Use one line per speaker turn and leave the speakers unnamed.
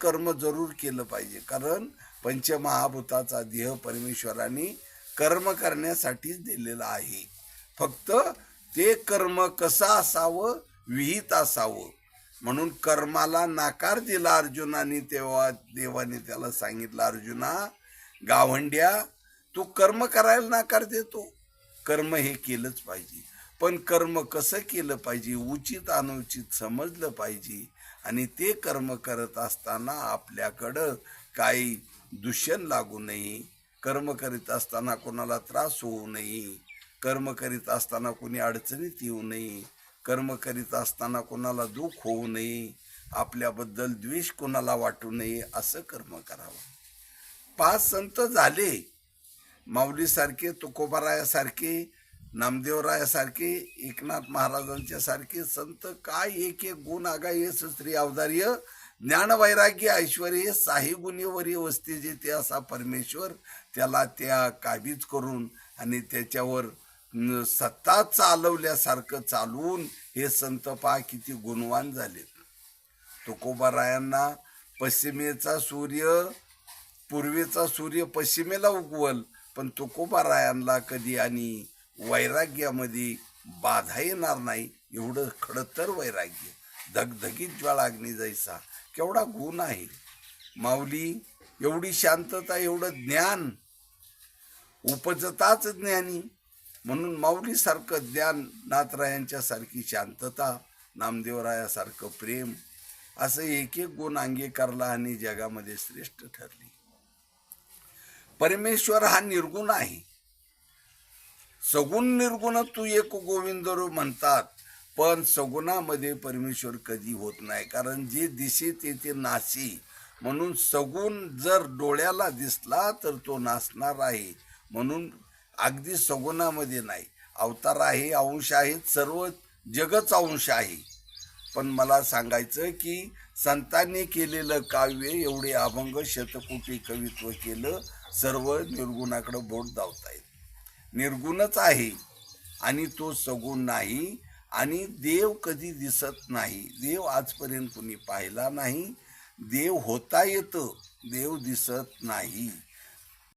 कर्म जरूर केलं पाहिजे, कारण पंचमहाभूताचा देह परमेश्वराने कर्म करण्यासाठीच दिलेला आहे. फक्त ते कर्म कसं असावं, विहित असावं. म्हणून कर्माला नकार दिला अर्जुनाने. तेव्हा देवाने त्याला सांगितलं, अर्जुना गावंड्या, तू कर्म करायला नकार देतो. कर्म हे केलंच पाहिजे, पण कर्म कसं केलं पाहिजे, उचित अनुचित समजलं पाहिजे. आणि ते कर्म करत असताना आपल्याकडं काही दूषण लागू नये, कर्म करीत असताना कोणाला त्रास होऊ नये, कर्म करीत असताना कोणी अडचणीत येऊ नये, कर्म करीत असताना कोणाला दुःख होऊ नये, आपल्याबद्दल द्वेष कोणाला वाटू नये, असं कर्म करावं. 5 संत झाले, माऊलीसारखे, तुकोबारायासारखे, नामदेवरायासारखे, एकनाथ महाराजांच्या सारखे संत. काय एक एक गुण आगायस स्त्री अवधार्य, ज्ञान वैराग्य ऐश्वर्य, साही गुणेवरी वस्ती जेते असा परमेश्वर. त्याला त्या काबीज करून आणि त्याच्यावर सत्ता चालवल्यासारखं चालवून हे संत पहा किती गुणवान झाले. तुकोबारायांना पश्चिमेचा सूर्य, पूर्वेचा सूर्य पश्चिमेला उगवल, पण तुकोबारायांना कधी आणि वैराग्यामध्ये बाधा येणार नाही. एवढं खडतर वैराग्य, धगधगीत ज्वाळाग्नी जैसा. केवढा गुण आहे. माऊली एवढी शांतता, एवढं ज्ञान, उपजताच ज्ञानी. म्हणून माऊलीसारखं ज्ञान, नाथरायांच्या सारखी शांतता, नामदेवरायासारखं प्रेम, असं एक एक गुण अंगीकारला आणि जगामध्ये श्रेष्ठ ठरली. परमेश्वर हा निर्गुण आहे. सगुण निर्गुण तू एक गोविंद म्हणतात, पण सगुणामध्ये परमेश्वर कधी होत नाही, कारण जे दिसे ते नासे. म्हणून सगुण जर डोळ्याला दिसला तर तो नासणार आहे. म्हणून अगदी सगुणामध्ये नाही. अवतार आहे, अंश आहेत, सर्व जगच अंश आहे. पण मला सांगायचं की संतांनी केलेलं काव्य, एवढे अभंग शतकोटी कवित्व केलं, सर्व निर्गुणाकडे बोट दावतायत. निर्गुणच आहे आणि तो सगुण नाही. आणि देव कधी दिसत नाही. देव आजपर्यंत कुणी पाहिला नाही. देव होता येतं, देव दिसत नाही.